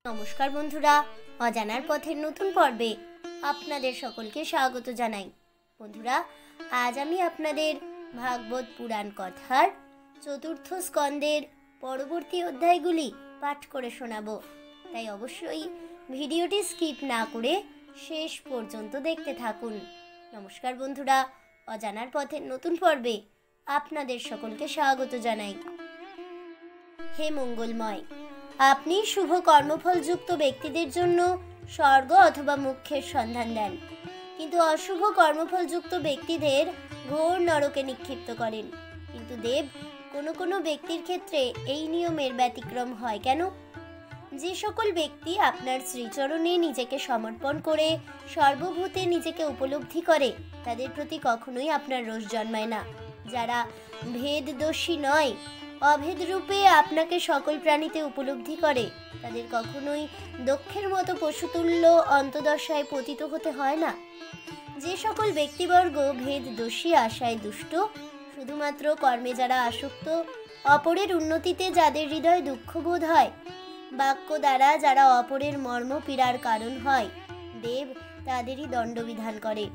নমস্কার বন্ধুরা, অজানার পথের নতুন পর্বে আপনাদের সকলকে স্বাগত জানাই। বন্ধুরা, আজ আমি আপনাদের ভাগবত পুরাণ কথার চতুর্থ স্কন্দের পরবর্তী অধ্যায়গুলি পাঠ করে শোনাবো। তাই অবশ্যই ভিডিওটি স্কিপ না করে শেষ পর্যন্ত দেখতে থাকুন। নমস্কার বন্ধুরা, অজানার পথের নতুন পর্বে আপনাদের সকলকে স্বাগত জানাই। হে মঙ্গলময়, আপনি শুভ কর্মফলযুক্ত ব্যক্তিদের জন্য স্বর্গ অথবা মোক্ষের সন্ধান দেন, কিন্তু অশুভ কর্মফলযুক্ত ব্যক্তিদের ঘোর নরকে নিক্ষিপ্ত করেন। কিন্তু দেব, কোনো কোনো ব্যক্তির ক্ষেত্রে এই নিয়মের ব্যতিক্রম হয় কেন? যে সকল ব্যক্তি আপনার শ্রীচরণে নিজেকে সমর্পণ করে সর্বভূতে নিজেকে উপলব্ধি করে, তাদের প্রতি কখনোই আপনার রোষ জন্মায় না। যারা ভেদদোষী নয়, অভেদ রূপে আপনাকে সকল প্রাণীতে উপলব্ধি করে, তাদের কখনোই দক্ষের মতো পশুতুল্য অন্তদশায় পতিত হতে হয় না। যে সকল ব্যক্তিবর্গ ভেদ দোষী, আশায় দুষ্ট, শুধুমাত্র কর্মে যারা আসক্ত, অপরের উন্নতিতে যাদের হৃদয়ে দুঃখবোধ হয়, বাক্য দ্বারা যারা অপরের মর্ম পীড়ার কারণ হয়, দেব তাদেরই দণ্ডবিধান করে।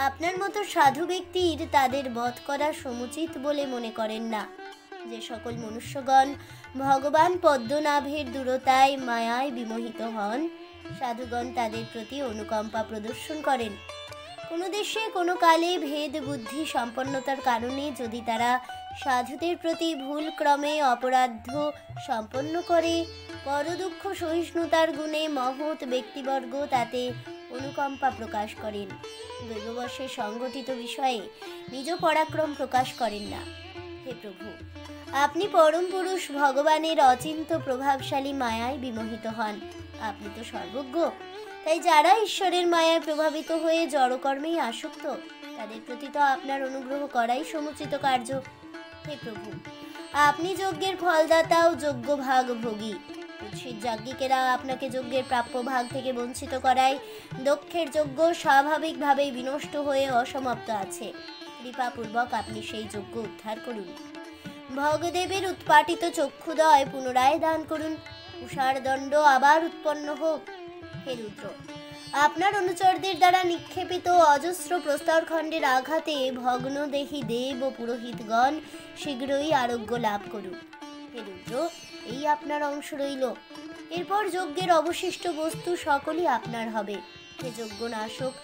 আপনার মতো সাধু ব্যক্তির তাদের বধ করা সমুচিত বলে মনে করেন না। যে সকল মনুষ্যগণ ভগবান পদ্মনাভের দূরতায় মায়ায় বিমোহিত হন, সাধুগণ তাদের প্রতি অনুকম্পা প্রদর্শন করেন। কোনো দেশে কোনো কালে ভেদ বুদ্ধি সম্পন্নতার কারণে যদি তারা সাধুদের প্রতি ভুল ক্রমে অপরাধ সম্পন্ন করে, পরদুঃখ সহিষ্ণুতার গুণে মহৎ ব্যক্তিবর্গ তাতে অনুকম্পা প্রকাশ করেন। দৈববশে সংগঠিত বিষয়ে নিজ পরাক্রম প্রকাশ করেন না। হে প্রভু, আপনি পরম পুরুষ ভগবানের অচিন্ত প্রভাবশালী মায়ায় বিমোহিত হন। আপনি তো সর্বজ্ঞ, তাই যারা ঈশ্বরের মায়ায় প্রভাবিত হয়ে জড়কর্মেই আসক্ত, তাদের প্রতি তো আপনার অনুগ্রহ করাই সমুচিত কার্য। হে প্রভু, আপনি যজ্ঞের ফলদাতা ও যজ্ঞ ভাগ ভোগী। কুৎসিত যাজ্ঞিকেরা আপনাকে যজ্ঞের প্রাপ্য ভাগ থেকে বঞ্চিত করায় দক্ষের যজ্ঞ স্বাভাবিকভাবেই বিনষ্ট হয়ে অসমাপ্ত আছে। কৃপাপূর্বক আপনি সেই যজ্ঞ উদ্ধার করুন। ভগদেবের উৎপাটিত চক্ষুদয় পুনরায় দান করুন। উষার দণ্ড আবার উৎপন্ন হোক। হে রুদ্র, আপনার অনুচরদের দ্বারা নিক্ষেপিত অজস্র প্রস্তরখণ্ডের আঘাতে ভগ্নদেহী দেব ও পুরোহিতগণ শীঘ্রই আরোগ্য লাভ করুন। হে রুদ্র, এই আপনার অংশ রইল। এরপর যজ্ঞের অবশিষ্ট বস্তু সকলই আপনার হবে। হে যজ্ঞনাশক,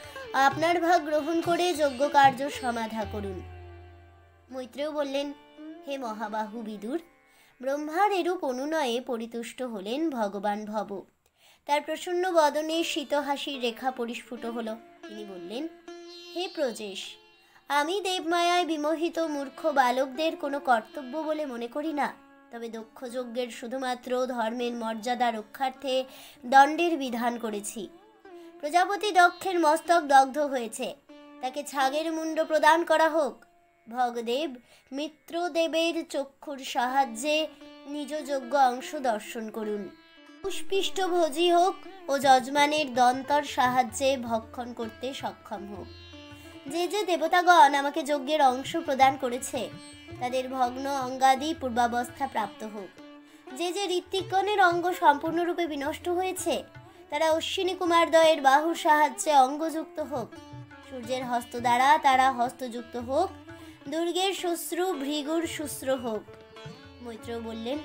আপনার ভাগ গ্রহণ করে যজ্ঞ কার্য সমাধা করুন। মৈত্রেয় বললেন, হে মহাবাহু বিদুর, ব্রহ্মার এরূপ অনুনয়ে পরিতুষ্ট হলেন ভগবান ভব। তার প্রসন্ন বদনে শীত হাসির রেখা পরিস্ফুট হল। তিনি বললেন, হে প্রজেশ, আমি দেবমায়ায় বিমোহিত মূর্খ বালকদের কোনো কর্তব্য বলে মনে করি না। তবে দক্ষ যজ্ঞের শুধুমাত্র ধর্মের মর্যাদা রক্ষার্থে দণ্ডের বিধান করেছি। প্রজাপতি দক্ষের মস্তক দগ্ধ হয়েছে, তাকে ছাগের মুন্ড প্রদান করা হোক। ভগদেব মিত্রদেবের চক্ষুর সাহায্যে নিজ যোগ্য অংশ দর্শন করুন। পুষ্পিষ্ট ভোজি হোক ও যজমানের দন্তর সাহায্যে ভক্ষণ করতে সক্ষম হোক। যে যে দেবতাগণ আমাকে যজ্ঞের অংশ প্রদান করেছে, তাদের ভগ্ন অঙ্গাদি পূর্বাবস্থা প্রাপ্ত হোক। যে যে ঋত্বিকগণের অঙ্গ সম্পূর্ণরূপে বিনষ্ট হয়েছে, তারা অশ্বিনী কুমারদ্বয়ের বাহুর সাহায্যে অঙ্গযুক্ত হোক। সূর্যের হস্ত দ্বারা তারা হস্তযুক্ত হোক। দুর্গের শ্বশ্রু ভৃগুর শুশ্র হোক। মৈত্রেয় বললেন,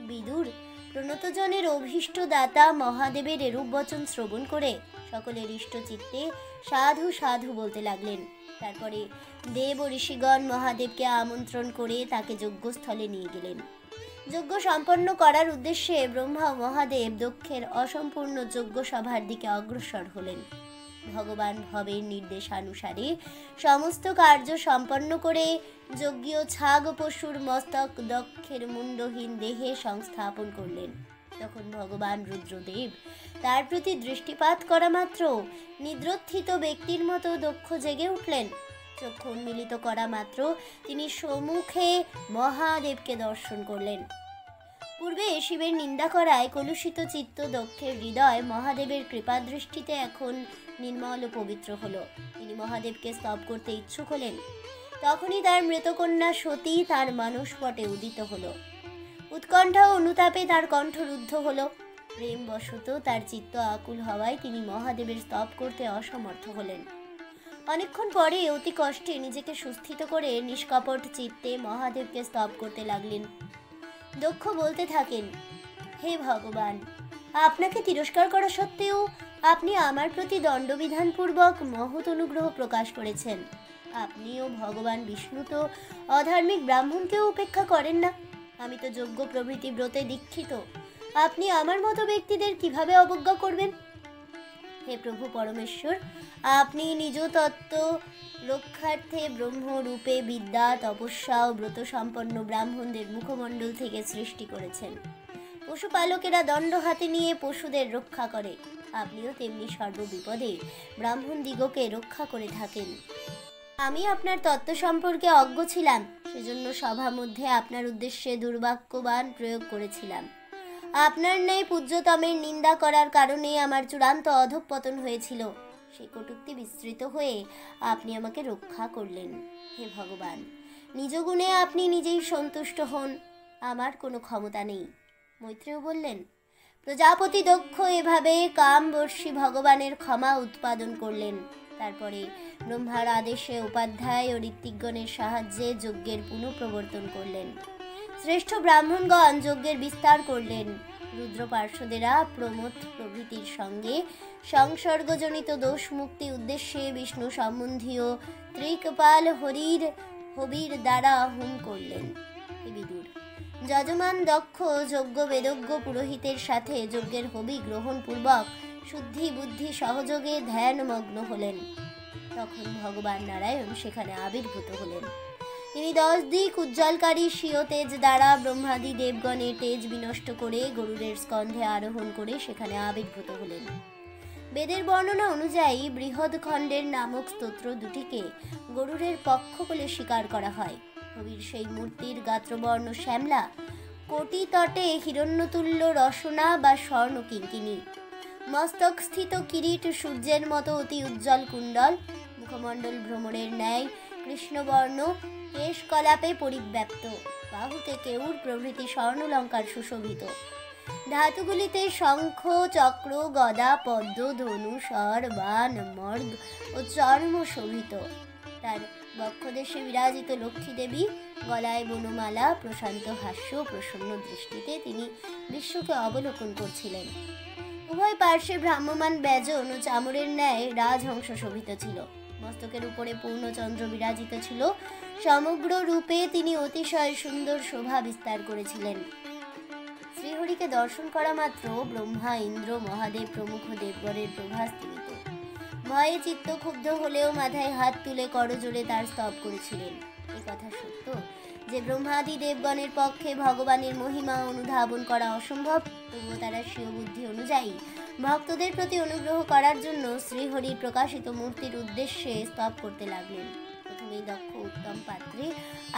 বিদুর, প্রণতজনের অভীষ্ট দাতা মহাদেবের এরূপ বচন শ্রবণ করে সকলের ইষ্ট চিত্তে সাধু সাধু বলতে লাগলেন। তারপরে দেব ও ঋষিগণ মহাদেবকে আমন্ত্রণ করে তাকে যজ্ঞস্থলে নিয়ে গেলেন। যজ্ঞ সম্পন্ন করার উদ্দেশ্যে ব্রহ্মা ও মহাদেব দক্ষের অসম্পূর্ণ যজ্ঞ সভার দিকে অগ্রসর হলেন। ভগবান ভবের নির্দেশানুসারে সমস্ত কার্য সম্পন্ন করে যজ্ঞীয় ছাগ পশুর মস্তক দক্ষের মুন্ডহীন দেহে সংস্থাপন করলেন। তখন ভগবান রুদ্রদেব তার প্রতি দৃষ্টিপাত করা মাত্র নিদ্রোত্থিত ব্যক্তির মতো দক্ষ জেগে উঠলেন। চক্ষু উন্মিলিত করা মাত্র তিনি সম্মুখে মহাদেবকে দর্শন করলেন। পূর্বে শিবের নিন্দা করায় কলুষিত চিত্ত দক্ষের হৃদয় মহাদেবের কৃপাদৃষ্টিতে এখন নির্মল ও পবিত্র হলো। তিনি মহাদেবকে স্তব করতে ইচ্ছুক হলেন। তখনই তার মৃতকন্যা সতী তার মানসপটে উদিত হলো। উৎকণ্ঠা ও অনুতাপে তার কণ্ঠ রুদ্ধ হলো। প্রেমবশত তার চিত্ত আকুল হওয়ায় তিনি মহাদেবের স্তব করতে অসমর্থ হলেন। অনেকক্ষণ পরে অতি কষ্টে নিজেকে সুস্থিত করে নিষ্কপট চিত্তে মহাদেবকে স্তব করতে লাগলেন। দক্ষ বলতে থাকেন, হে ভগবান, আপনাকে তিরস্কার করা সত্ত্বেও আপনি আমার প্রতি দণ্ডবিধানপূর্বক মহৎ অনুগ্রহ প্রকাশ করেছেন। আপনিও ভগবান বিষ্ণু তো অধার্মিক ব্রাহ্মণকেও উপেক্ষা করেন না। আমি তো যজ্ঞ প্রভৃতি ব্রতে দীক্ষিত, আপনি আমার মতো ব্যক্তিদের কিভাবে অবজ্ঞা করবেন? হে প্রভু পরমেশ্বর, আপনি নিজ তত্ত্ব রক্ষার্থে ব্রহ্মরূপে বিদ্যা, তপস্যা ও ব্রত সম্পন্ন ব্রাহ্মণদের মুখমণ্ডল থেকে সৃষ্টি করেছেন। পশুপালকেরা দণ্ড হাতে নিয়ে পশুদের রক্ষা করে, আপনিও তেমনি সর্ববিপদে ব্রাহ্মণ দিগকে রক্ষা করে থাকেন। আমি আপনার তত্ত্ব সম্পর্কে অজ্ঞ ছিলাম, সেজন্য সভা মধ্যে আপনার উদ্দেশ্যে দুর্বাক্যবাণ প্রয়োগ করেছিলাম। আপনার ন্যায় পূজ্যতমের নিন্দা করার কারণে আমার চূড়ান্ত অধঃপতন হয়েছিল। সেই কটূক্তি বিস্তৃত হয়ে আপনি আমাকে রক্ষা করলেন। হে ভগবান, নিজ গুণে আপনি নিজেই সন্তুষ্ট হন, আমার কোনো ক্ষমতা নেই। মৈত্রেয় বললেন, প্রজাপতি দক্ষ এভাবে কামবর্ষী ভগবানের ক্ষমা উৎপাদন করলেন। তারপরে ব্রহ্মার আদেশে উপাধ্যায় ও ঋত্বিকগণের সাহায্যে যজ্ঞের পুনঃপ্রবর্তন করলেন। শ্রেষ্ঠ ব্রাহ্মণগণ যজ্ঞের বিস্তার করলেন। রুদ্র পার্শ্বদেরা প্রমথ প্রভৃতির সঙ্গে সংসর্গজনিত দোষ মুক্তি উদ্দেশ্যে বিষ্ণু সম্বন্ধীয় ত্রিকপাল হবির দ্বারা হোম করলেন। বিদুর যজমান দক্ষ যজ্ঞ বেদজ্ঞ পুরোহিতের সাথে যজ্ঞের হবি গ্রহণ পূর্বক শুদ্ধি বুদ্ধি সহযোগে ধ্যানমগ্ন হলেন। তখন ভগবান নারায়ণ সেখানে আবির্ভূত হলেন। তিনি 10 দিক উজ্জ্বলকারী স্বীয় তেজ দ্বারা ব্রহ্মাদি দেবগণের তেজ বিনষ্ট করে গরুড়ের স্কন্ধে আরোহণ করে সেখানে আবির্ভূত হলেন। বেদের বর্ণনা অনুযায়ী বৃহৎখণ্ডের নামক স্তোত্র দুটিকে গরুড়ের পক্ষ বলে স্বীকার করা হয়। কবির সেই মূর্তির গাত্রবর্ণ শ্যামলা, কোটি তটে হিরণ্যতুল্য রসনা বা স্বর্ণ কিঙ্কিনী, মস্তকস্থিত কিরীট সূর্যের মতো অতি উজ্জ্বল কুণ্ডল, মুখমণ্ডল ভ্রমরের ন্যায় কৃষ্ণবর্ণ, কেশ কলাপে পরিব্যাপ্ত, বাহুতে কেউর প্রভৃতি স্বর্ণলঙ্কার সুশোভিত, ধাতুগুলিতে শঙ্খ চক্র গদা পদ্ম ধনু স্বর বাণ মর্গ ও চর্ম শোভিত। তার বক্ষদেশে বিরাজিত লক্ষ্মী দেবী, গলায় বনমালা, প্রশান্ত হাস্য, প্রসন্ন দৃষ্টিতে তিনি বিশ্বকে অবলোকন করছিলেন। উভয় পার্শ্বে ভ্রাম্যমান ব্যজন ও চামরের ন্যায় রাজহংস শোভিত ছিল। মস্তকের উপরে পূর্ণচন্দ্র বিরাজিত ছিল। সমগ্র রূপে তিনি অতিশয় সুন্দর শোভা বিস্তার করেছিলেন। শ্রীহরিকে দর্শন করা মাত্র ব্রহ্মা, ইন্দ্র, মহাদেব প্রমুখ দেবগণের প্রভা স্থিত। ভয়ে চিত্ত ক্ষুব্ধ হলেও মাথায় হাত তুলে করজোড়ে তার স্তব করেছিলেন। এই কথা সত্য যে ব্রহ্মাদি দেবগণের পক্ষে ভগবানের মহিমা অনুধাবন করা অসম্ভব, তবুও তারা স্বীয় বুদ্ধি অনুযায়ী ভক্তদের প্রতি অনুগ্রহ করার জন্য শ্রীহরির প্রকাশিত মূর্তির উদ্দেশ্যে স্তব করতে লাগলেন। প্রথমেই দক্ষ উত্তম পাত্রে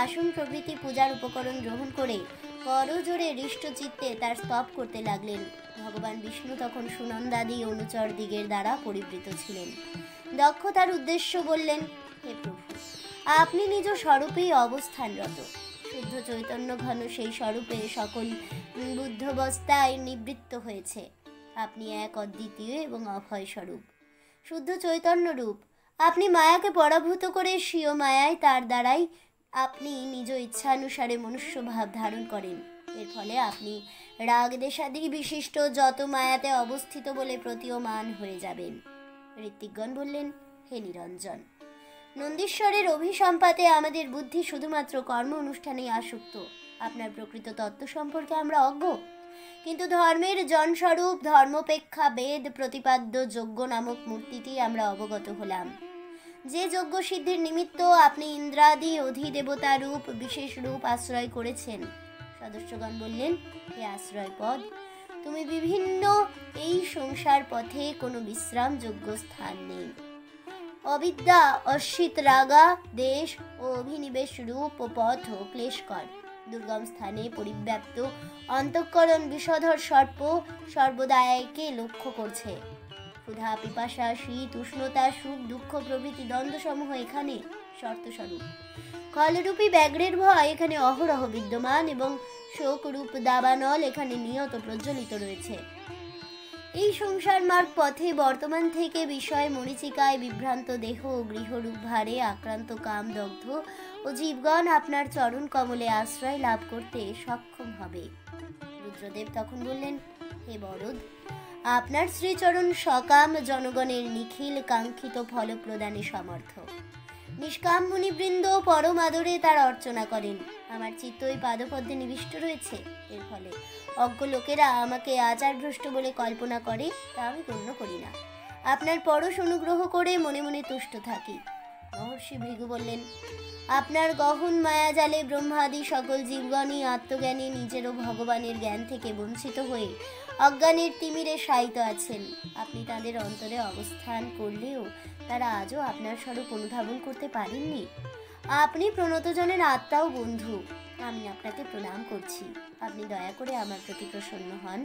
আসন প্রভৃতি পূজার উপকরণ গ্রহণ করে করজোড়ে হৃষ্ট চিত্তে তার স্তব করতে লাগলেন। ভগবান বিষ্ণু তখন সুনন্দাদি অনুচর দিগের দ্বারা পরিবৃত ছিলেন। দক্ষ তার উদ্দেশ্য বললেন, হে প্রভু, আপনি নিজ স্বরূপেই অবস্থানরত। শুদ্ধ চৈতন্য ঘন সেই স্বরূপে সকল বুদ্ধবস্থায় নিবৃত্ত হয়েছে। আপনি এক অদ্বিতীয় এবং অভয় স্বরূপ, শুদ্ধ চৈতন্য রূপ। আপনি মায়াকে পরাভূত করে স্বীয় মায়ায় তার দ্বারাই আপনি নিজ ইচ্ছানুসারে মনুষ্য ভাব ধারণ করেন। এর ফলে আপনি রাগ দেশাদি বিশিষ্ট যত মায়াতে অবস্থিত বলে প্রতীয়মান হয়ে যাবেন। ঋত্বিকগণ বললেন, হে নিরঞ্জন, নন্দীশ্বরের অভিসম্পাতে আমাদের বুদ্ধি শুধুমাত্র কর্ম অনুষ্ঠানেই আসক্ত। আপনার প্রকৃত তত্ত্ব সম্পর্কে আমরা অজ্ঞ, কিন্তু ধর্মের জনস্বরূপ ধর্মপেক্ষা বেদ প্রতিপাদ্য যজ্ঞ নামক মূর্তিটি আমরা অবগত হলাম। যে যজ্ঞ সিদ্ধির নিমিত্ত আপনি ইন্দ্রাদি অধিদেবতা রূপ বিশেষ রূপ আশ্রয় করেছেন। সদস্যগণ বললেন, হে আশ্রয় পদ, তুমি বিভিন্ন এই সংসার পথে কোনো বিশ্রামযোগ্য স্থান নেই। অবিদ্যা, অশ্বিত রাগা, দেশ ও অভিনিবেশ রূপ ও পথ ক্লেশকর। দুর্গম স্থানে পরিব্যাপ্ত অন্তঃকরণ বিষধর সর্প সর্বদা একে লক্ষ্য করছে। ক্ষুধা, পিপাসা, শীত, উষ্ণতা, সুখ, দুঃখ প্রভৃতি দ্বন্দ্বসমূহ এখানে শর্তস্বরূপ। খলরূপী ব্যাঘ্রের ভয় এখানে অহরহ বিদ্যমান এবং শোকরূপ দাবানল এখানে নিয়ত প্রজ্বলিত রয়েছে। এই সংসার মার্গ পথে বর্তমান থেকে বিষয় মরীচিকায় বিভ্রান্ত দেহ ও গৃহরূপ ভারে আক্রান্ত কামদগ্ধ ও জীবগণ আপনার চরণ কমলে আশ্রয় লাভ করতে সক্ষম হবে। রুদ্রদেব তখন বললেন, হে বরদ, আপনার শ্রীচরণ সকাম জনগণের নিখিল কাঙ্ক্ষিত ফল প্রদানে সমর্থ। নিষ্কাম মুনিবৃন্দ পরম আদরে তার অর্চনা করেন। আমার চিত্ত ওই পাদপদ্মে নিবিষ্ট রয়েছে। এর ফলে অজ্ঞ লোকেরা আমাকে আচারভ্রষ্ট বলে কল্পনা করে, তা আমি গণ্য করি না। আপনার পরশ অনুগ্রহ করে মনে মনে তুষ্ট থাকি। মহর্ষি ভৃগু বললেন, আপনার গহন মায়াজালে ব্রহ্মাদি সকল জীবগণই আত্মজ্ঞানী নিজেরও ভগবানের জ্ঞান থেকে বঞ্চিত হয়ে অজ্ঞানের তিমিরে শায়িত আছেন। আপনি তাদের অন্তরে অবস্থান করলেও তারা আজও আপনার স্বরূপ অনুধাবন করতে পারেননি। আপনি প্রণতজনের আত্মা ও বন্ধু, আমি আপনাকে প্রণাম করছি। আপনি দয়া করে আমার প্রতি প্রসন্ন হন।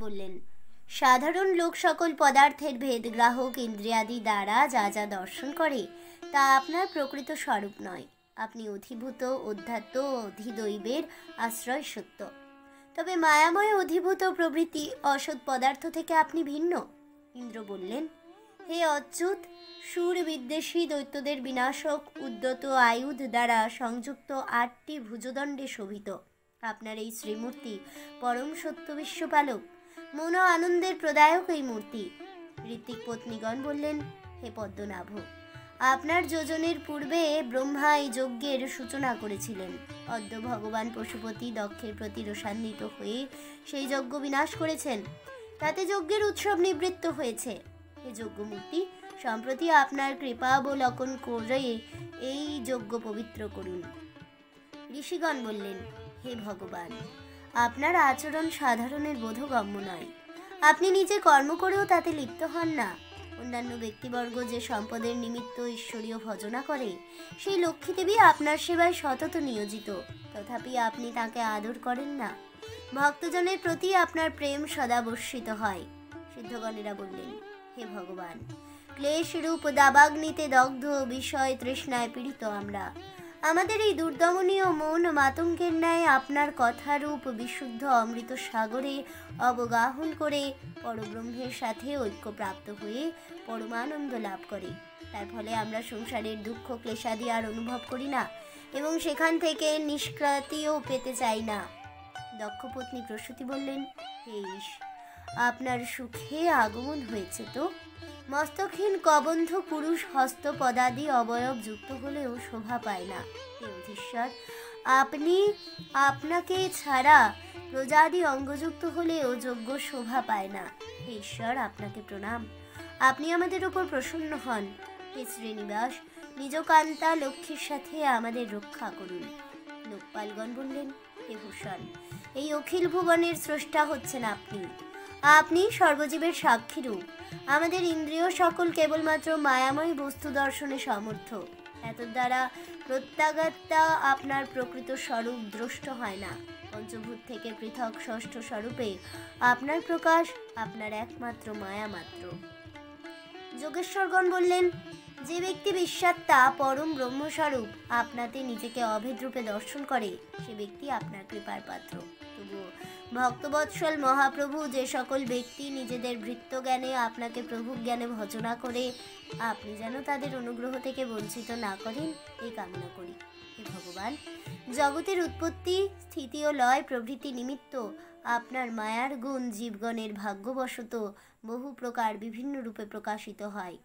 বললেন, সাধারণ লোক সকল পদার্থের ভেদ গ্রাহক ইন্দ্রিয়াদি দ্বারা যা যা দর্শন করে তা আপনার প্রকৃত স্বরূপ নয়। আপনি অধিভূত অধ্যাত্ম ও অধিদৈবের আশ্রয় সত্য। তবে মায়াময় অধিভূত প্রভৃতি অসৎ পদার্থ থেকে আপনি ভিন্ন। ইন্দ্র বললেন, হে অচ্যুত, সুর বিদ্বেষী দৈত্যদের বিনাশক উদ্যত আয়ুধ দ্বারা সংযুক্ত 8টি ভুজদণ্ডে শোভিত আপনার এই শ্রীমূর্তি পরম সত্য বিশ্বপালক, মন আনন্দের প্রদায়ক এই মূর্তি। ঋত্বিক পত্নীগণ বললেন, হে পদ্মনাভ, আপনার যোজনের পূর্বে ব্রহ্মা এই যজ্ঞের সূচনা করেছিলেন। অদ্য ভগবান পশুপতি দক্ষের প্রতি রোষান্বিত হয়ে সেই যজ্ঞ বিনাশ করেছেন। তাতে যজ্ঞের উৎসব নিবৃত্ত হয়েছে। হে যজ্ঞমূর্তি, সম্প্রতি আপনার কৃপা অবলোকন করে এই যজ্ঞ পবিত্র করুন। ঋষিগণ বললেন, হে ভগবান, আপনার আচরণ সাধারণের বোধগম্য নয়। আপনি নিজে কর্ম করেও তাতে লিপ্ত হন না। অন্যান্য ব্যক্তিবর্গ যে সম্পদের নিমিত্ত ঈশ্বরীয় ভজনা করে, সেই লক্ষ্মী দেবী আপনার সেবায় সতত নিয়োজিত, তথাপি আপনি তাকে আদর করেন না। ভক্তজনের প্রতি আপনার প্রেম সদা বর্ষিত হয়। সিদ্ধগণেরা বললেন, হে ভগবান, ক্লেশ রূপ দাবাগ্নিতে দগ্ধ বিষয় তৃষ্ণায় পীড়িত আমরা। আমাদের এই দুর্দমনীয় মন মাতঙ্গের ন্যায় আপনার কথারূপ বিশুদ্ধ অমৃত সাগরে অবগাহন করে পরব্রহ্মের সাথে ঐক্য প্রাপ্ত হয়ে পরমানন্দ লাভ করে। তার ফলে আমরা সংসারের দুঃখ ক্লেশাদি আর অনুভব করি না এবং সেখান থেকে নিষ্কৃতিও পেতে চাই না। দক্ষপত্নী প্রসূতি বললেন, হে ঈশ, আপনার সুখে আগমন হয়েছে তো। মস্তকহীন কবন্ধ পুরুষ হস্তপদাদি অবয়ব যুক্ত হলেও শোভা পায় না। হে অধীশ্বর, আপনাকে ছাড়া প্রজাদি অঙ্গযুক্ত হলেও যোগ্য শোভা পায় না। হে ঈশ্বর, আপনাকে প্রণাম। আপনি আমাদের উপর প্রসন্ন হন। হে শ্রীনিবাস, নিজ কান্তা লক্ষ্মীর সাথে আমাদের রক্ষা করুন। লোকপালগণ বললেন, হে ভূষণ, এই অখিল ভুবনের স্রষ্টা হচ্ছেন আপনি। আপনি সর্বজীবের সাক্ষী রূপ। আমাদের ইন্দ্রিয় সকল কেবলমাত্র মায়াময় বস্তু দর্শনে সমর্থ। এত দ্বারা প্রত্যাগতা আপনার প্রকৃত স্বরূপ দ্রষ্ট হয় না। পঞ্চভূত থেকে পৃথক ষষ্ঠ স্বরূপে আপনার প্রকাশ আপনার একমাত্র মায়া মাত্র। যোগেশ্বরগণ বললেন, যে ব্যক্তি বিশ্বাত্মা পরম ব্রহ্মস্বরূপ আপনাতে নিজেকে অভেদরূপে দর্শন করে, সে ব্যক্তি আপনার কৃপার পাত্র। তবুও ভক্তবৎসল মহাপ্রভু যে সকল ব্যক্তি নিজেদের ভৃত্য জ্ঞানে আপনাকে প্রভু জ্ঞানে ভজনা করে, আপনি যেন তাদের অনুগ্রহ থেকে বঞ্চিত না করেন, এই কামনা করি। হে ভগবান, জগতের উৎপত্তি স্থিতি ও লয় প্রভৃতি নিমিত্ত আপনার মায়ার গুণ জীবগণের ভাগ্যবশত বহু প্রকার বিভিন্ন রূপে প্রকাশিত হয়।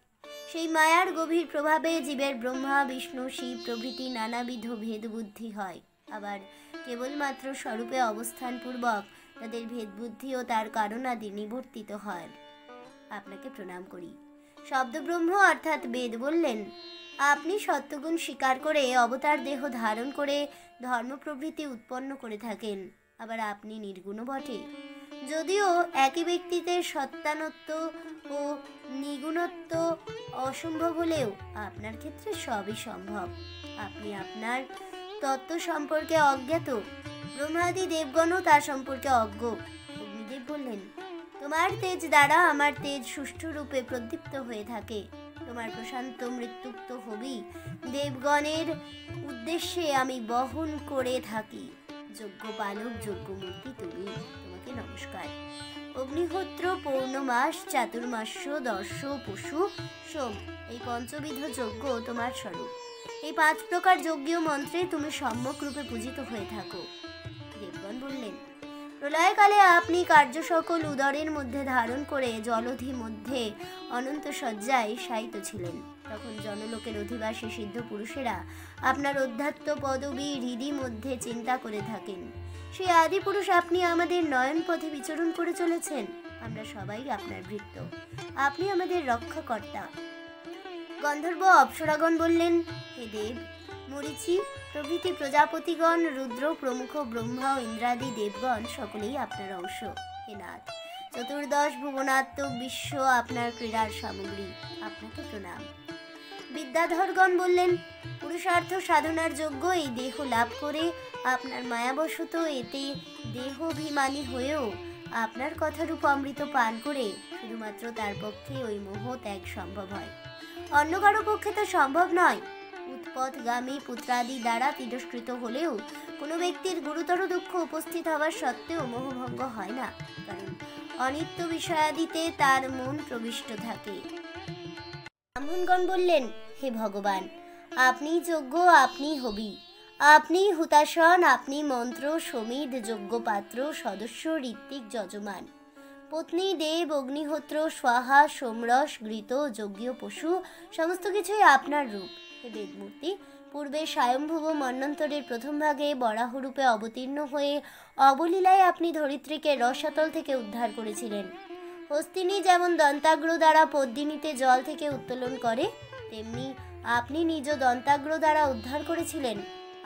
সেই মায়ার গভীর প্রভাবে জীবের ব্রহ্মা বিষ্ণু শিব প্রভৃতি নানাবিধ ভেদবুদ্ধি হয়। আবার কেবলমাত্র স্বরূপে অবস্থানপূর্বক তাদের ভেদবুদ্ধি ও তার কারণাদি নিবর্তিত হয়। আপনাকে প্রণাম করি। শব্দব্রহ্ম অর্থাৎ বেদ বললেন, আপনি সত্যগুণ স্বীকার করে অবতার দেহ ধারণ করে ধর্ম প্রভৃতি উৎপন্ন করে থাকেন। আবার আপনি নির্গুণ বটে। যদিও একই ব্যক্তিতে সত্তানত্ব ও নিগুণত্ব অসম্ভব হলেও আপনার ক্ষেত্রে সবই সম্ভব। আপনি আপনার তত্ত্ব সম্পর্কে অজ্ঞাত, ব্রহ্মাদি দেবগণও তার সম্পর্কে অজ্ঞ। অগ্নিদেব বললেন, তোমার তেজ দ্বারা আমার তেজ সুষ্ঠু রূপে প্রদীপ্ত হয়ে থাকে। তোমার প্রশান্ত মৃত্যুক্ত হবি দেবগণের উদ্দেশ্যে আমি বহন করে থাকি। যোগ্য পালক, যোগ্য মূর্তি তুমি, তোমাকে সবাইকে নমস্কার। অগ্নিহোত্র, পৌর্ণমাস, চাতুর্মাস্য, দর্শ, পশু, সোম এই পঞ্চবিধ যজ্ঞ তোমার স্বরূপ। এই 5 প্রকার যজ্ঞীয় মন্ত্রে তুমি সম্যক রূপে পূজিত হয়ে থাকো। দেবগণ বললেন, প্রলয়কালে আপনি কার্য সকল উদরের মধ্যে ধারণ করে জলধি মধ্যে অনন্ত শয্যায় শায়িত ছিলেন। তখন জনলোকের অধিবাসী সিদ্ধ পুরুষেরা আপনার অধ্যাত্ম পদবী হৃদি মধ্যে চিন্তা করে থাকেন। সেই আদি পুরুষ আপনি আমাদের নয়ন পথে বিচরণ করে চলেছেন। আমরা সবাই আপনার ভৃত্য, আপনি আমাদের রক্ষাকর্তা। গন্ধর্ব অপ্সরাগণ বললেন, হে দেব, মরীচি প্রভৃতি প্রজাপতিগণ, রুদ্র প্রমুখ ব্রহ্মা ও ইন্দ্রাদি দেবগণ সকলেই আপনার অংশ। হে নাথ, চতুর্দশ ভুবনাত্মক বিশ্ব আপনার ক্রীড়ার সামগ্রী, আপনাকে প্রণাম। বিদ্যাধরগণ বললেন, পুরুষার্থ সাধনার যোগ্য এই দেহ লাভ করে আপনার মায়াবশত এতে দেহাভিমানী হয়েও আপনার কথারূপ অমৃত পান করে শুধুমাত্র তার পক্ষে ওই মোহ ত্যাগ সম্ভব হয়, অন্য কারো পক্ষে তা সম্ভব নয়। উৎপথগামী পুত্রাদি দ্বারা তিরস্কৃত হলেও কোনো ব্যক্তির গুরুতর দুঃখ উপস্থিত হওয়ার সত্ত্বেও মোহভঙ্গ হয় না, কারণ অনিত্য বিষয়াদিতে তার মন প্রবিষ্ট থাকে। ব্রাহ্মণগণ বললেন, হে ভগবান, আপনি যজ্ঞ, আপনি হবি, আপনি হুতাসন, আপনি মন্ত্র, সমিদ, যজ্ঞপাত্র, সদস্য, ঋত্বিক, যজমান, পত্নী, দেব, অগ্নিহোত্র, স্বাহা, সোমরস, ঘৃত, যজ্ঞীয় পশু সমস্ত কিছুই আপনার রূপ। হে বেদমূর্তি, পূর্বে স্বয়ম্ভুব মন্বন্তরের প্রথম ভাগে বরাহরূপে অবতীর্ণ হয়ে অবলীলায় আপনি ধরিত্রীকে রসাতল থেকে উদ্ধার করেছিলেন। হস্তিনী যেমন দন্তাগ্র দ্বারা পদ্মিনীতে জল থেকে উত্তোলন করে, তেমনি আপনি নিজ দন্তাগ্র দ্বারা উদ্ধার করেছিলেন।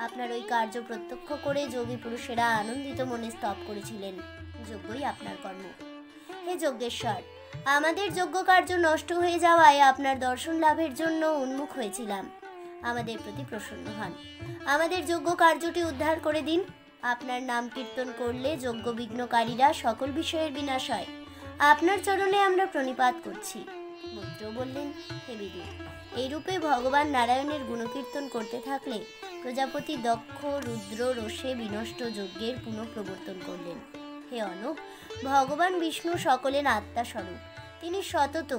আপনার ওই কার্য প্রত্যক্ষ করে যোগী পুরুষেরা আনন্দিত মনে স্তব করেছিলেন। যজ্ঞই আপনার কর্ম। হে যজ্ঞেশ্বর, আমাদের যজ্ঞ কার্য নষ্ট হয়ে যাওয়ায় আপনার দর্শন লাভের জন্য উন্মুখ হয়েছিলাম। আমাদের প্রতি প্রসন্ন হন, আমাদের যজ্ঞ কার্যটি উদ্ধার করে দিন। আপনার নাম কীর্তন করলে যজ্ঞ বিঘ্নকারীরা সকল বিষয়ের বিনাশ হয়। আপনার চরণে আমরা প্রণিপাত করছি। মৈত্র বললেন, হে বিদুর, এইরূপে ভগবান নারায়ণের গুণকীর্তন করতে থাকলে প্রজাপতি দক্ষ রুদ্র রোষে বিনষ্ট যজ্ঞের পুনঃপ্রবর্তন করলেন। হে অনূপ, ভগবান বিষ্ণু সকলের আত্মা স্বরূপ। তিনি সতত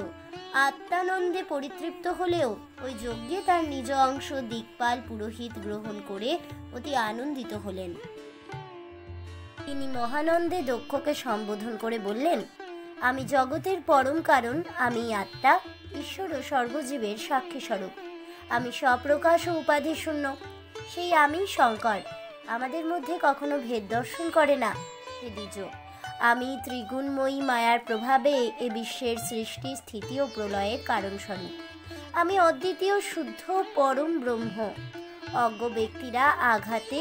আত্মানন্দে পরিতৃপ্ত হলেও ওই যজ্ঞে তার নিজ অংশ দিকপাল পুরোহিত গ্রহণ করে অতি আনন্দিত হলেন। তিনি মহানন্দে দক্ষকে সম্বোধন করে বললেন, আমি জগতের পরম কারণ, আমি আত্মা, ঈশ্বর ও সর্বজীবের সাক্ষী স্বরূপ। আমি স্বপ্রকাশ ও উপাধি শূন্য, সেই আমি শঙ্কর। আমাদের মধ্যে কখনো ভেদ দর্শন করে না। হে দ্বিজ, আমি ত্রিগুণময়ী মায়ার প্রভাবে এ বিশ্বের সৃষ্টি, স্থিতি ও প্রলয়ের কারণ স্বরূপ। আমি অদ্বিতীয় শুদ্ধ পরম ব্রহ্ম। অজ্ঞ ব্যক্তিরা আঘাতে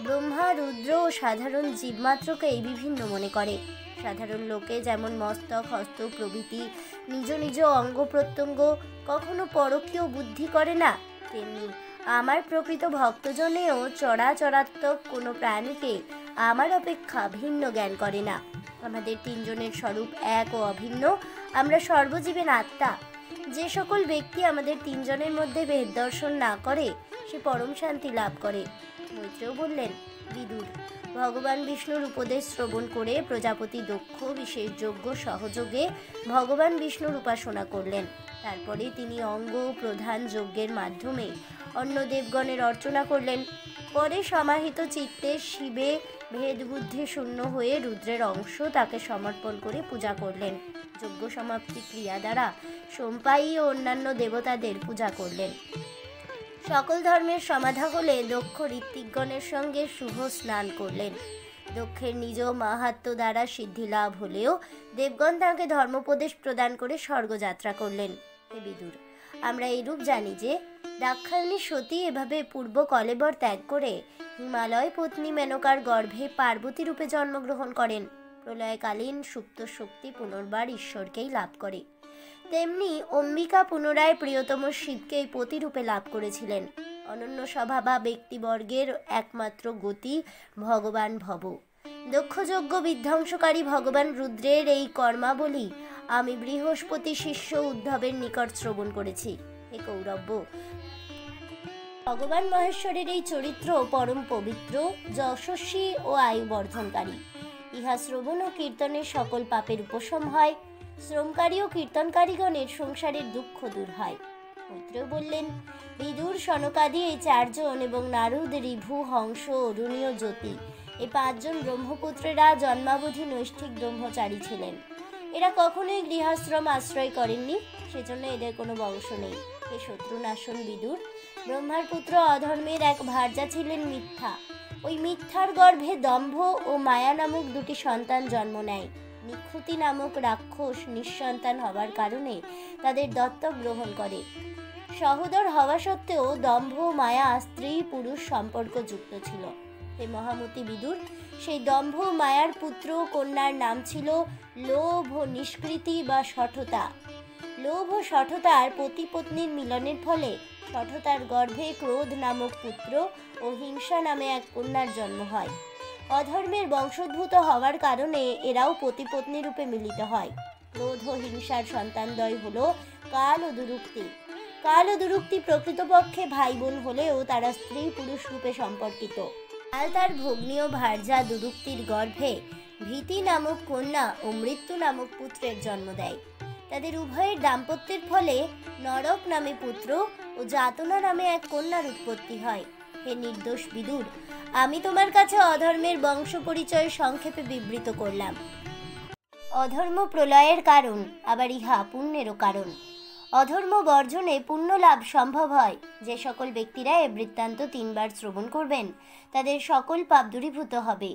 ব্রহ্মা, রুদ্র ও সাধারণ জীবমাত্রকেই বিভিন্ন মনে করে। সাধারণ লোকে যেমন মস্তক, হস্ত প্রভৃতি নিজ নিজ অঙ্গ প্রত্যঙ্গ কখনো পরকীয় বুদ্ধি করে না, তেমনি আমার প্রকৃত ভক্তজনেও চরাচরাত্মক কোনো প্রাণীকে আমার অপেক্ষা ভিন্ন জ্ঞান করে না। আমাদের তিনজনের স্বরূপ এক ও অভিন্ন। আমরা সর্বজীবের আত্মা। যে সকল ব্যক্তি আমাদের তিনজনের মধ্যে ভেদ দর্শন না করে সে পরম শান্তি লাভ করে। মৈত্রেয় বললেন, বিদুর, ভগবান বিষ্ণুর উপদেশ শ্রবণ করে প্রজাপতি দক্ষ বিশেষ যজ্ঞ সহযোগে ভগবান বিষ্ণুর উপাসনা করলেন। তারপরে তিনি অঙ্গ প্রধান যজ্ঞের মাধ্যমে অন্য দেবগণের অর্চনা করলেন। পরে সমাহিত চিত্তে শিবে ভেদ বুদ্ধি শূন্য হয়ে রুদ্রের অংশ তাকে সমর্পণ করে পূজা করলেন। যজ্ঞ সমাপ্তি ক্রিয়া দ্বারা সোমপায়ী ও অন্যান্য দেবতাদের পূজা করলেন। সকল ধর্মের সমাধা হলে দক্ষ ঋত্বিকগণের সঙ্গে শুভ স্নান করলেন। দক্ষের নিজ মাহাত্ম্য দ্বারা সিদ্ধি লাভ হলেও দেবগণ তাঁকে ধর্মোপদেশ প্রদান করে স্বর্গযাত্রা করলেন। হে বিদুর, আমরা এইরূপ জানি যে দাক্ষায়ণী সতী এভাবে পূর্ব কলেবর ত্যাগ করে হিমালয় পত্নী মেনকার গর্ভে পার্বতী রূপে জন্মগ্রহণ করেন। প্রলয়কালীন সুপ্ত শক্তি পুনর্বার ঈশ্বরকেই লাভ করে। তেমনি অম্বিকা পুনরায় প্রিয়তম শিবকেই পতিরূপে লাভ করেছিলেন। অনন্য স্বভাবা ব্যক্তিবর্গের একমাত্র গতি ভগবান ভব। দক্ষযজ্ঞ বিধ্বংসকারী ভগবান রুদ্রের এই কর্মাবলী আমি বৃহস্পতি শিষ্য উদ্ধবের নিকট শ্রবণ করেছি। হে কৌরব্য, ভগবান মহেশ্বরের এই চরিত্র পরম পবিত্র, যশস্বী ও আয়ু বর্ধনকারী। ইহা শ্রবণ ও কীর্তনের সকল পাপের উপশম হয়। শ্রমকারী ও কীর্তনকারীগণের সংসারের দুঃখ দূর হয়। মৈত্রেয় বললেন, বিদুর, সনকাদি এই 4 জন এবং নারদ, ঋভু, হংস, অরুণীয়, জ্যোতি এই 5 জন ব্রহ্মপুত্রেরা জন্মাবধি নৈষ্ঠিক ব্রহ্মচারী ছিলেন। এরা কখনোই গৃহাশ্রম আশ্রয় করেননি, সেজন্য এদের কোনো বংশ নেই। হে শত্রুনাশন বিদুর, ব্রহ্মার পুত্র অধর্মের এক ভার্যা ছিলেন মিথ্যা। ওই মিথ্যার গর্ভে দম্ভ ও মায়া নামক 2টি সন্তান জন্ম নেয়। নিক্ষুতি নামক রাক্ষস নিঃসন্তান হবার কারণে তাদের দত্তক গ্রহণ করে। সহোদর হওয়া সত্ত্বেও দম্ভ ও মায়া স্ত্রী পুরুষ সম্পর্ক যুক্ত ছিল। হে মহামতি বিদুর, সেই দম্ভ মায়ার পুত্র কন্যার নাম ছিল লোভ, নিষ্কৃতি বা শঠতা। লোভ ও শঠতার পতি পত্নীর মিলনের ফলে শঠতার গর্ভে ক্রোধ নামক পুত্র ও হিংসা নামে এক কন্যার জন্ম হয়। অধর্মের বংশোদ্ভূত হওয়ার কারণে এরাও পতি পত্নী রূপে মিলিত হয়। ক্রোধ ও হিংসার সন্তানদ্বয় হল কাল ও দুরুক্তি। কাল ও দুরুক্তি প্রকৃতপক্ষে ভাই বোন হলেও তারা স্ত্রী পুরুষ রূপে সম্পর্কিত। কাল তার ভগ্নী ও ভার্যা দুরুক্তির গর্ভে ভীতি নামক কন্যা ও মৃত্যু নামক পুত্রের জন্ম দেয়। তাদের উভয়ের দাম্পত্যের ফলে নরক নামে পুত্র ও যাতনা নামে এক কন্যার উৎপত্তি হয়। হে নির্দোষ বিদুর, আমি তোমার কাছে অধর্মের বংশ পরিচয় সংক্ষেপে বিবৃত করলাম। অধর্ম প্রলয়ের কারণ, আবার ইহা পুণ্যেরও কারণ। অধর্ম বর্জনে পুণ্য লাভ সম্ভব হয়। যে সকল ব্যক্তিরা এ বৃত্তান্ত 3 বার শ্রবণ করবেন তাদের সকল পাপ দূরীভূত হবে।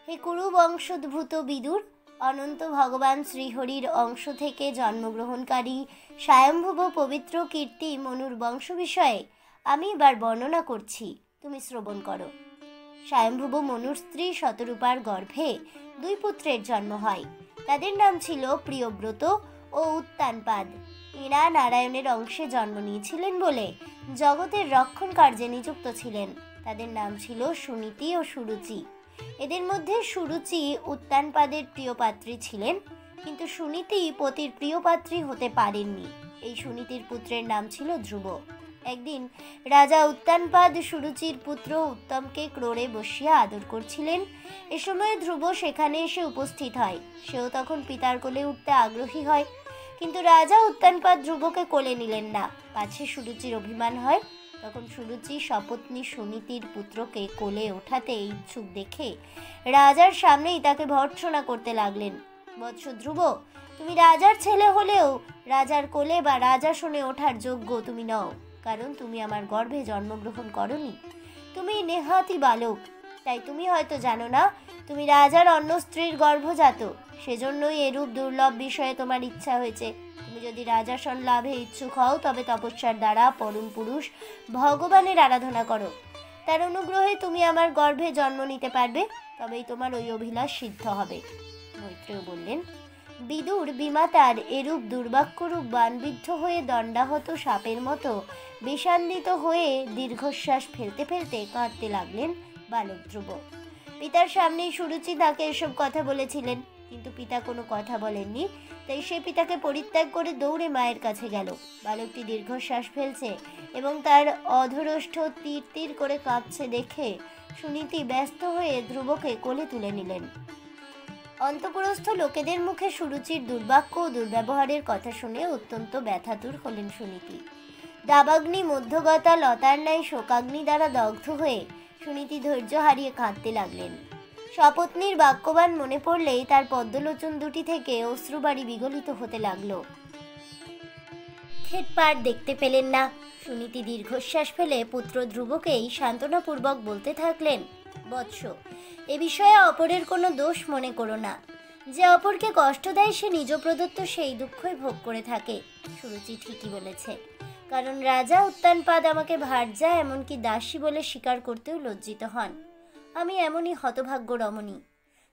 হে কুরু বংশোদ্ভূত বিদুর, অনন্ত ভগবান শ্রীহরির অংশ থেকে জন্মগ্রহণকারী স্বয়ম্ভুব পবিত্র কীর্তি মনুর বংশ বিষয়ে আমি এবার বর্ণনা করছি, তুমি শ্রবণ করো। স্বয়ম্ভুব মনুর স্ত্রী শতরূপার গর্ভে 2 পুত্রের জন্ম হয়। তাদের নাম ছিল প্রিয়ব্রত ও উত্তানপাদ। এরা নারায়ণের অংশে জন্ম নিয়েছিলেন বলে জগতের রক্ষণ কার্যে নিযুক্ত ছিলেন। তাদের নাম ছিল সুনীতি ও সুরুচি। এদের মধ্যে সুরুচি উত্তানপাদের প্রিয়পাত্রী ছিলেন, কিন্তু সুনীতি পতির প্রিয়পাত্রী হতে পারেননি। এই সুনীতির পুত্রের নাম ছিল ধ্রুব। একদিন রাজা উত্তানপাদ সুরুচির পুত্র উত্তমকে ক্রোড়ে বসিয়া আদর করছিলেন। এ সময় ধ্রুব সেখানে এসে উপস্থিত হয়। সেও তখন পিতার কোলে উঠতে আগ্রহী হয়, কিন্তু রাজা উত্তানপাদ ধ্রুবকে কোলে নিলেন না, পাছে সুরুচির অভিমান হয়। তখন সুরুচি সপত্নী সুনীতির পুত্রকে কোলে ওঠাতে ইচ্ছুক দেখে রাজার সামনেই তাকে ভর্ৎসনা করতে লাগলেন। বৎস ধ্রুব, তুমি রাজার ছেলে হলেও রাজার কোলে বা রাজাসনে ওঠার যোগ্য তুমি নও, কারণ তুমি আমার গর্ভে জন্মগ্রহণ করনি। তুমি নেহাতি বালক, তাই তুমি হয়তো জানো না তুমি রাজার অন্য স্ত্রীর গর্ভজাত। সেজন্যই এরূপ দুর্লভ বিষয়ে তোমার ইচ্ছা হয়েছে। তুমি যদি রাজাসন লাভে ইচ্ছুক হও তবে তপস্যার দ্বারা পরম পুরুষ ভগবানের আরাধনা করো। তার অনুগ্রহে তুমি আমার গর্ভে জন্ম নিতে পারবে, তবেই তোমার ওই অভিলাষ সিদ্ধ হবে। মৈত্রেয় বললেন, বিদুর, বিমাতার এরূপ দুর্বাক্যরূপ বাণবিদ্ধ হয়ে দণ্ডাহত সাপের মতো বিষান্বিত হয়ে দীর্ঘশ্বাস ফেলতে ফেলতে কাঁদতে লাগলেন বালক ধ্রুব। পিতার সামনেই সুরুচি তাকে এসব কথা বলেছিলেন, কিন্তু পিতা কোনো কথা বলেননি। তাই সে পিতাকে পরিত্যাগ করে দৌড়ে মায়ের কাছে গেল। বালকটি দীর্ঘশ্বাস ফেলছে এবং তার অধরষ্ঠ তীর তীর করে কাঁপছে দেখে সুনীতি ব্যস্ত হয়ে ধ্রুবকে কোলে তুলে নিলেন। অন্তঃপুরস্থ লোকেদের মুখে সুরুচির দুর্বাক্য ও দুর্ব্যবহারের কথা শুনে অত্যন্ত ব্যথাতুর হলেন সুনীতি। দাবাগ্নি মধ্যগতা লতার ন্যায় শোকাগ্নি দ্বারা দগ্ধ হয়ে সুনীতি ধৈর্য হারিয়ে কাঁদতে লাগলেন। সপত্নীর বাক্যবান মনে পড়লেই তার পদ্মলোচন দুটি থেকে অশ্রুবাড়ি বিগলিত হতে লাগলো। খেটপাট দেখতে পেলেন না। সুনীতি দীর্ঘশ্বাস ফেলে পুত্র ধ্রুবকেই সান্ত্বনাপূর্বক বলতে থাকলেন, বৎস, এ বিষয়ে অপরের কোনো দোষ মনে করো না। যে অপরকে কষ্ট দেয় সে নিজ প্রদত্ত সেই দুঃখই ভোগ করে থাকে। সুরুচি ঠিকই বলেছে, কারণ রাজা উত্তানপাদ আমাকে ভার্যা এমনকি দাসী বলে স্বীকার করতেও লজ্জিত হন। আমি এমনই হতভাগ্য রমণী।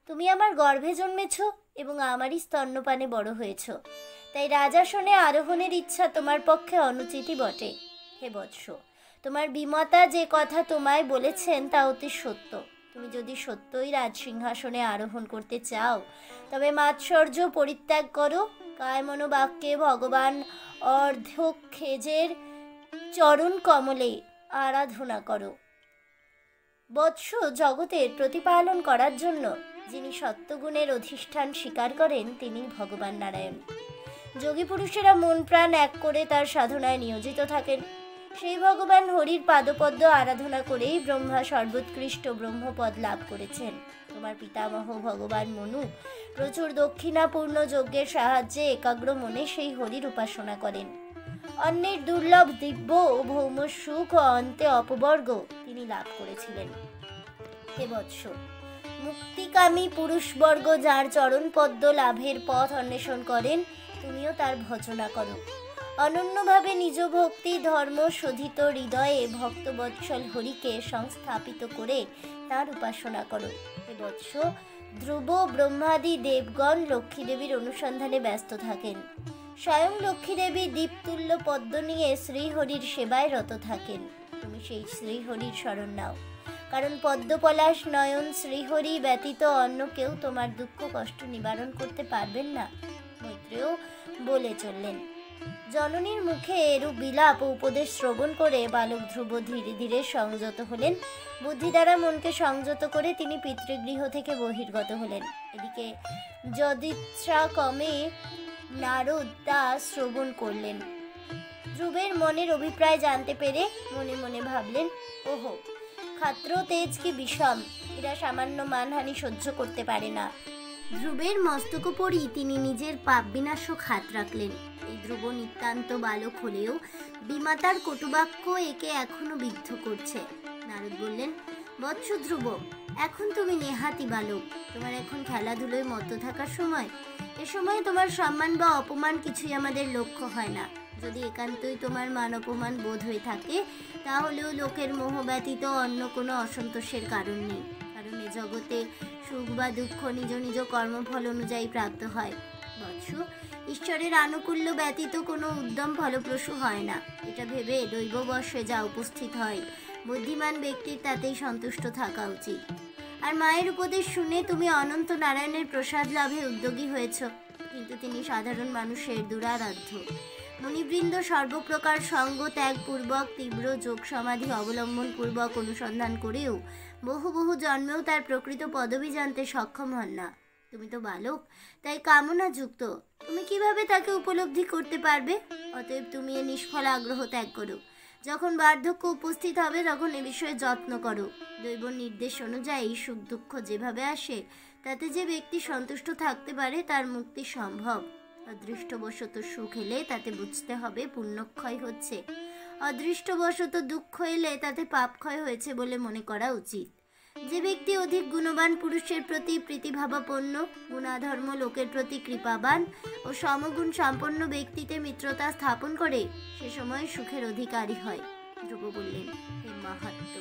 তুমি আমার গর্ভে জন্মেছ এবং আমারই স্তন্যপানে বড় হয়েছ, তাই রাজাসনে আরোহণের ইচ্ছা তোমার পক্ষে অনুচিতই বটে। হে বৎস, তোমার বিমাতা যে কথা তোমায় বলেছেন তা অতি সত্য। তুমি যদি সত্যই রাজসিংহাসনে আরোহণ করতে চাও তবে মাৎসর্য পরিত্যাগ করো, কায় মনোবাক্যে ভগবান অর্ধক্ষেজের চরণ কমলে আরাধনা করো। বৎস, জগতের প্রতিপালন করার জন্য যিনি সত্যগুণের অধিষ্ঠান স্বীকার করেন তিনি ভগবান নারায়ণ। যোগী পুরুষেরা মন প্রাণ এক করে তার সাধনায় নিয়োজিত থাকেন। সেই ভগবান হরির পাদপদ্ম আরাধনা করেই ব্রহ্মা সর্বোৎকৃষ্ট ব্রহ্মপদ লাভ করেছেন। তোমার পিতামহ ভগবান মনু প্রচুর দক্ষিণাপূর্ণ যজ্ঞের সাহায্যে একাগ্র মনে সেই হরির উপাসনা করেন। অন্যের দুর্লভ দিব্য ও ভৌম সুখ ও অন্তে অপবর্গ তিনি লাভ করেছিলেন। হে বৎস, মুক্তিকামী পুরুষবর্গ যার চরণ পদ্ম লাভের পথ অন্বেষণ করেন, তুমিও তার ভজনা করো। অনন্যভাবে নিজ ভক্তি ধর্ম শোধিত হৃদয়ে ভক্তবৎসল হরিকে সংস্থাপিত করে তার উপাসনা করো। হে বৎস, ধ্রুব ব্রহ্মাদি দেবগণ লক্ষ্মী দেবীর অনুসন্ধানে ব্যস্ত থাকেন। স্বয়ং লক্ষ্মী দেবী দীপতুল্য পদ্ম নিয়ে শ্রীহরির সেবায় রত থাকেন। তুমি সেই শ্রীহরির শরণ নাও, কারণ পদ্মপলাশ নয়ন শ্রীহরি ব্যতীত অন্য কেউ তোমার দুঃখ কষ্ট নিবারণ করতে পারবেন না। মৈত্রেয় বলে চললেন। জননীর মুখে এরূপ বিলাপ ও উপদেশ শ্রবণ করে বালক ধ্রুব ধীরে ধীরে সংযত হলেন। বুদ্ধি দ্বারা মনকে সংযত করে তিনি পিতৃগৃহ থেকে বহির্গত হলেন। এদিকে যদিচ্ছা কমে নারদ তা শ্রবণ করলেন। ধ্রুবের মনের অভিপ্রায় জানতে পেরে মনে মনে ভাবলেন, ওহো, ক্ষাত্র তেজ কি বিষম, এরা সামান্য মানহানি সহ্য করতে পারে না। ধ্রুবের মস্তকোপরই তিনি নিজের পাপ বিনাশক হাত রাখলেন। এই ধ্রুব নিতান্ত বালক হলেও বিমাতার কটুবাক্য একে এখনো বিদ্ধ করছে। নারদ বললেন, বৎস ধ্রুব, এখন তুমি নেহাতি বালক, তোমার এখন খেলাধুলোয় মত্ত থাকার সময়। এ সময় তোমার সম্মান বা অপমান কিছুই আমাদের লক্ষ্য হয় না। যদি একান্তই তোমার মান অপমান বোধ হয়ে থাকে, তাহলেও লোকের মোহ ব্যতীত অন্য কোনো অসন্তোষের কারণ নেই। কারণ এ জগতে সুখ বা দুঃখ নিজ নিজ কর্মফল অনুযায়ী প্রাপ্ত হয়। বৎস, ঈশ্বরের আনুকূল্য ব্যতীত কোনো উদ্যম ফলপ্রসূ হয় না। এটা ভেবে দৈববশে যা উপস্থিত হয়, বুদ্ধিমান ব্যক্তির তাতেই সন্তুষ্ট থাকা উচিত। আর মায়ের উপদেশ শুনে তুমি অনন্ত নারায়ণের প্রসাদ লাভে উদ্যোগী হয়েছ, কিন্তু তিনি সাধারণ মানুষের দুরারাধ্য। মুনিবৃন্দ সর্বপ্রকার সঙ্গ ত্যাগ পূর্বক তীব্র যোগ সমাধি অবলম্বন পূর্বক অনুসন্ধান করেও বহু বহু জন্মেও তার প্রকৃত পদবী জানতে সক্ষম হন না। তুমি তো বালক, তাই কামনা যুক্ত, তুমি কিভাবে তাকে উপলব্ধি করতে পারবে? অতএব তুমি এ নিষ্ফল আগ্রহ ত্যাগ করো। যখন বার্ধক্য উপস্থিত হবে তখন এ বিষয়ে যত্ন করো। দৈব নির্দেশ অনুযায়ী সুখ দুঃখ যেভাবে আসে, তাতে যে ব্যক্তি সন্তুষ্ট থাকতে পারে তার মুক্তি সম্ভব। অদৃষ্টবশত সুখ এলে তাতে বুঝতে হবে পুণ্যক্ষয় হচ্ছে, অদৃষ্টবশত দুঃখ এলে তাতে পাপক্ষয় হয়েছে বলে মনে করা উচিত। যে ব্যক্তি অধিক গুণবান পুরুষের প্রতি প্রীতিভাবাপন্ন, গুণাধর্ম লোকের প্রতি কৃপাবান ও সমগুণ সম্পন্ন ব্যক্তিতে মিত্রতা স্থাপন করে, সে সময় সুখের অধিকারী হয়। ধ্রুব বললেন, হে মাহাত্ম্য,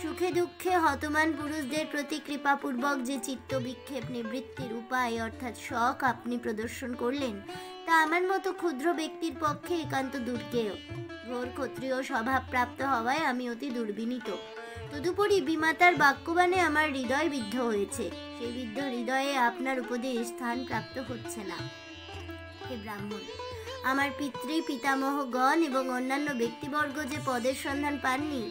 সুখে দুঃখে হতমান পুরুষদের প্রতি কৃপাপূর্বক যে চিত্ত বিক্ষেপ নিবৃত্তির উপায় অর্থাৎ শখ আপনি প্রদর্শন করলেন, তা আমার মতো ক্ষুদ্র ব্যক্তির পক্ষে একান্ত দুর্গেয়। ঘোর ক্ষত্রিয় স্বভাব প্রাপ্ত হওয়ায় আমি অতি দুর্বিনীত। তদুপরি বিমাতার বাক্যবাণে আমার হৃদয় বিদ্ধ হয়েছে। সেই বিদ্ধ হৃদয়ে আপনার উপদেশ স্থান প্রাপ্ত হচ্ছে না। হে ব্রাহ্মণ, আমার পিতামহগণ এবং অন্যান্য ব্যক্তিবর্গ যে পদের সন্ধান পাননি,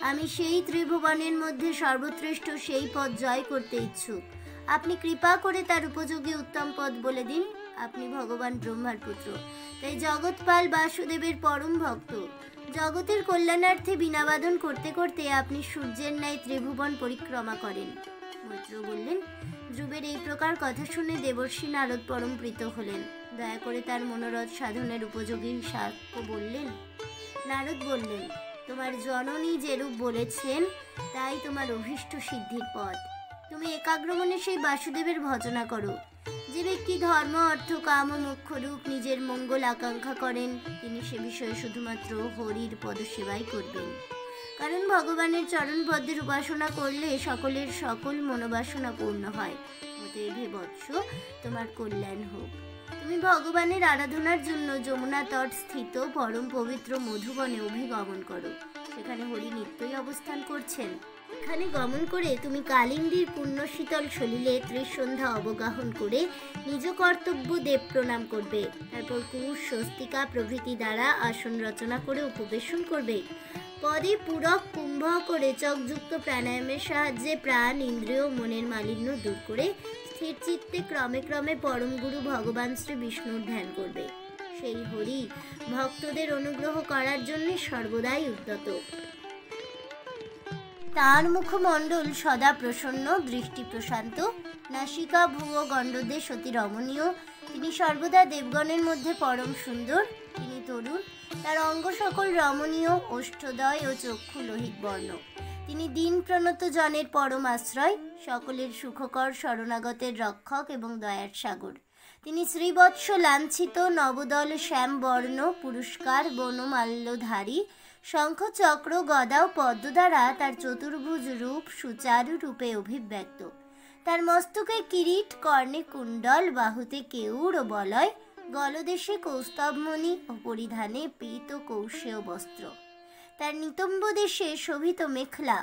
আমি সেই ত্রিভুবনের মধ্যে সর্বশ্রেষ্ঠ সেই পদ জয় করতে ইচ্ছুক। আপনি কৃপা করে তার উপযোগী উত্তম পদ বলে দিন। আপনি ভগবান ব্রহ্মার পুত্র, তাই জগৎপাল বাসুদেবের পরম ভক্ত। জগতের কল্যাণার্থে বীণাবাদন করতে করতে আপনি সূর্যের ন্যায় ত্রিভুবন পরিক্রমা করেন। মৈত্র বললেন, ধ্রুবের এই প্রকার কথা শুনে দেবর্ষি নারদ পরম প্রীত হলেন। দয়া করে তার মনোরথ সাধনের উপযোগী সাক্ষ্য বললেন। নারদ বললেন, তোমার জননী যেরূপ বলেছেন তাই তোমার অভীষ্ট সিদ্ধির পথ। তুমি একাগ্রমনে সেই বাসুদেবের ভজনা করো। যে ব্যক্তি ধর্ম অর্থ কাম ও মোক্ষ রূপ নিজের মঙ্গল আকাঙ্ক্ষা করেন, তিনি সে বিষয়ে শুধুমাত্র হরির পদসেবাই করবেন। কারণ ভগবানের চরণ পদ্মের উপাসনা করলে সকলের সকল মনোবাসনা পূর্ণ হয়। অতএব হে বৎস, তোমার কল্যাণ হোক। তুমি ভগবানের আরাধনার জন্য যমুনা তট স্থিত পরম পবিত্র মধুবনে অভিগমন করো। সেখানে হরি নিত্যই অবস্থান করছেন। এখানে গমন করে তুমি কালিন্দীর পুণ্যশীতল সলিলে ত্রিসন্ধ্যা অবগাহন করে নিজ কর্তব্য দেব প্রণাম করবে। তারপর কুশ, স্বস্তিকা প্রভৃতি দ্বারা আসন রচনা করে উপবেশন করবে। পদে পূরক কুম্ভ করে চকযুক্ত প্রাণায়ামের সাহায্যে প্রাণ, ইন্দ্রিয়, মনের মালিন্য দূর করে স্থির চিত্তে ক্রমে ক্রমে পরম গুরু ভগবান শ্রী বিষ্ণুর ধ্যান করবে। সেই হরি ভক্তদের অনুগ্রহ করার জন্য সর্বদাই উদ্যত। তার মুখমণ্ডল সদা প্রসন্ন, দৃষ্টি প্রশান্ত, নাসিকা ভ্রু গণ্ডদেশ অতি রমণীয়। তিনি সর্বদা দেবগণের মধ্যে পরম সুন্দর। তিনি তরুণ, তার অঙ্গ সকল রমণীয়, ওষ্ঠদয় ও চক্ষু লোহিত বর্ণ। তিনি দীন প্রণত জনের পরম আশ্রয়, সকলের সুখকর শরণাগতের রক্ষক এবং দয়ার সাগর। তিনি শ্রীবৎস লাঞ্ছিত নবদল শ্যাম বর্ণ, পুরস্কার বনমাল্যধারী, শঙ্খ চক্র গদা ও পদ্ম দ্বারা তার চতুর্ভুজ রূপ সুচারু রূপে অভিব্যক্ত। তার মস্তকে কিরীট, কর্ণে কুণ্ডল, বাহুতে কেউর ও বলয়, গলদেশে কৌস্তবমণি ও পরিধানে পীত ও কৌশেয় বস্ত্র। তার নিতম্ব দেশে শোভিত মেখলা,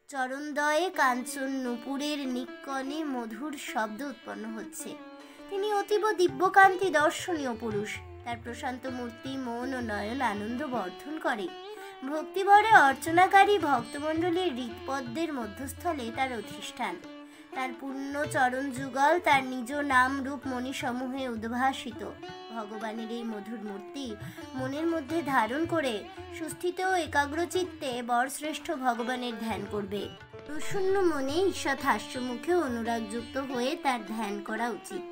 চরণদয়ে কাঞ্চন নূপুরের নিক্কণে মধুর শব্দ উৎপন্ন হচ্ছে। তিনি অতীব দিব্যকান্তি দর্শনীয় পুরুষ। তার প্রশান্ত মূর্তি মন ও নয়ন আনন্দ বর্ধন করে। ভক্তিভরে অর্চনাকারী ভক্তমণ্ডলীর হৃৎপদ্মের মধ্যস্থলে তার অধিষ্ঠান। তার পূর্ণ চরণ যুগল তার নিজ নাম রূপ মণিসমূহে উদ্ভাসিত। ভগবানের এই মধুর মূর্তি মনের মধ্যে ধারণ করে সুস্থিত ও একাগ্রচিত্তে বরশ্রেষ্ঠ ভগবানের ধ্যান করবে। প্রসন্ন মনে ঈষৎ হাস্যমুখে অনুরাগযুক্ত হয়ে তার ধ্যান করা উচিত।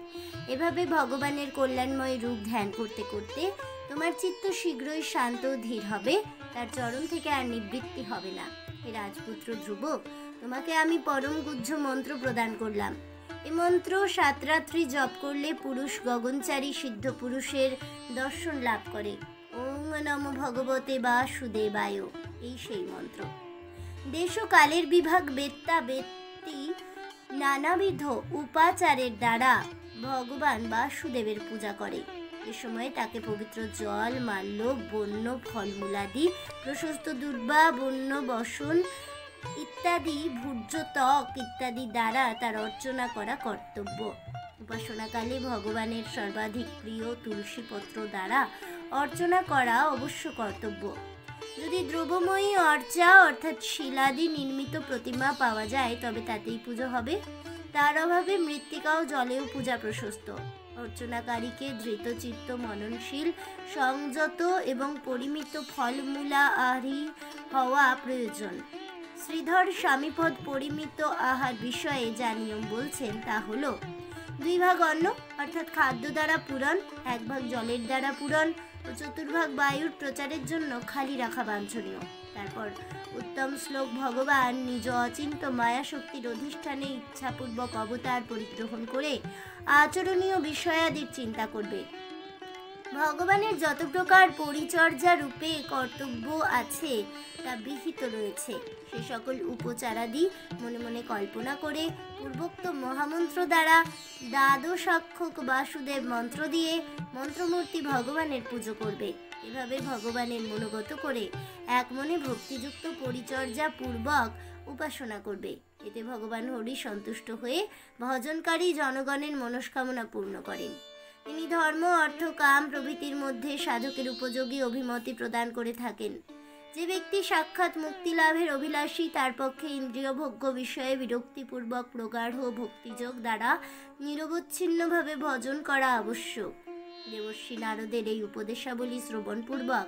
এভাবে ভগবানের কল্যাণময় রূপ ধ্যান করতে করতে তোমার চিত্ত শীঘ্রই শান্ত ও ধীর হবে, তার চরণ থেকে আর নিবৃত্তি হবে না। হে রাজপুত্র ধ্রুব, তোমাকে আমি পরম গুহ্য মন্ত্র প্রদান করলাম। এই মন্ত্র 7 রাত্রি জপ করলে পুরুষ গগনচারী সিদ্ধ পুরুষের দর্শন লাভ করে। ওং নমো ভগবতে বাসুদেবায়, এই সেই মন্ত্র। দেশ ও কালের বিভাগ বেত্তা ব্যক্তি নানাবিধ উপাচারের দ্বারা ভগবান বাসুদেবের পূজা করে। এ সময় তাকে পবিত্র জল, মাল্য, বন্য ফলমূলাদি, প্রশস্ত দুর্বা, বন্য বসন ইত্যাদি, ভূর্য ত্বক ইত্যাদি দ্বারা তার অর্চনা করা কর্তব্য। উপাসনাকালে ভগবানের সর্বাধিক প্রিয় তুলসী পত্র দ্বারা অর্চনা করা অবশ্য কর্তব্য। যদি দ্রব্যময়ী অর্চা অর্থাৎ শিলাদি নির্মিত প্রতিমা পাওয়া যায় তবে তাতেই পুজো হবে। তার অভাবে মৃত্তিকা ও জলেও পূজা প্রশস্ত। অর্চনাকারীকে ধৃতচিত্ত, মননশীল, সংযত এবং পরিমিত ফলমূলাহারী হওয়া প্রয়োজন। শ্রীধর স্বামীপদ পরিমিত আহার বিষয়ে যা নিয়ম বলছেন তা হলো 2 ভাগ অন্ন অর্থাৎ খাদ্য দ্বারা পূরণ, 1 ভাগ জলের দ্বারা পূরণ ও 4 ভাগ বায়ুর প্রচারের জন্য খালি রাখা বাঞ্ছনীয়। তারপর উত্তম শ্লোক ভগবান নিজ অচিন্ত মায়া শক্তির অধিষ্ঠানে ইচ্ছাপূর্বক অবতার পরিগ্রহণ করে আচরণীয় বিষয়াদির চিন্তা করবে। ভগবানের যত প্রকার পরিচর্যা রূপে কর্তব্য আছে তা বিহিত রয়েছে। সে সকল উপচারাদি মনে মনে কল্পনা করে পূর্বোক্ত মহামন্ত্র দ্বারা দ্বাদশাক্ষক বাসুদেব মন্ত্র দিয়ে মন্ত্রমূর্তি ভগবানের পুজো করবে। এভাবে ভগবানের মনোগত করে এক মনে ভক্তিযুক্ত পরিচর্যা পূর্বক উপাসনা করবে। এতে ভগবান হরি সন্তুষ্ট হয়ে ভজনকারী জনগণের মনস্কামনা পূর্ণ করেন। তিনি ধর্ম, অর্থ, কাম প্রভৃতির মধ্যে সাধকের উপযোগী অভিমতি প্রদান করে থাকেন। যে ব্যক্তি সাক্ষাৎ মুক্তি লাভের অভিলাষী তার পক্ষে ইন্দ্রিয় ভোগ্য বিষয়ে বিরক্তিপূর্বক প্রগাঢ় ভক্তিযোগ দ্বারা নিরবচ্ছিন্নভাবে ভজন করা আবশ্যক। দেবর্ষী নারদের এই উপদেশাবলী শ্রবণপূর্বক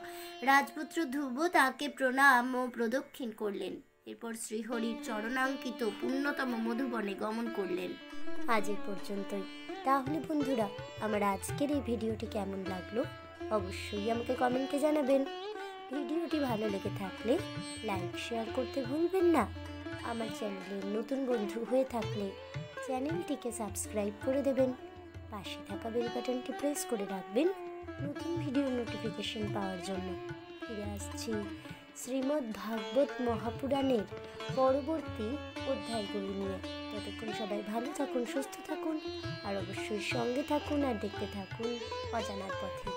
রাজপুত্র ধ্রুব তাকে প্রণাম ও প্রদক্ষিণ করলেন। এরপর শ্রীহরির চরণাঙ্কিত পুণ্যতম মধুবনে গমন করলেন। আজ এই পর্যন্তই। তাহলে বন্ধুরা, আমার আজকের এই ভিডিওটি কেমন লাগলো অবশ্যই আমাকে কমেন্টে জানাবেন। ভিডিওটি ভালো লেগে থাকলে লাইক শেয়ার করতে ভুলবেন না। আমার চ্যানেলের নতুন বন্ধু হয়ে থাকলে চ্যানেলটিকে সাবস্ক্রাইব করে দেবেন। পাশে থাকা বেল বাটনটি প্রেস করে রাখবেন নতুন ভিডিওর নোটিফিকেশন পাওয়ার জন্য। ফিরে আসছি শ্রীমদ্ ভাগবত মহাপুরাণের পরবর্তী অধ্যায়গুলি নিয়ে। ততক্ষণ সবাই ভালো থাকুন, সুস্থ থাকুন আর অবশ্যই সঙ্গে থাকুন আর দেখতে থাকুন অজানার পথে।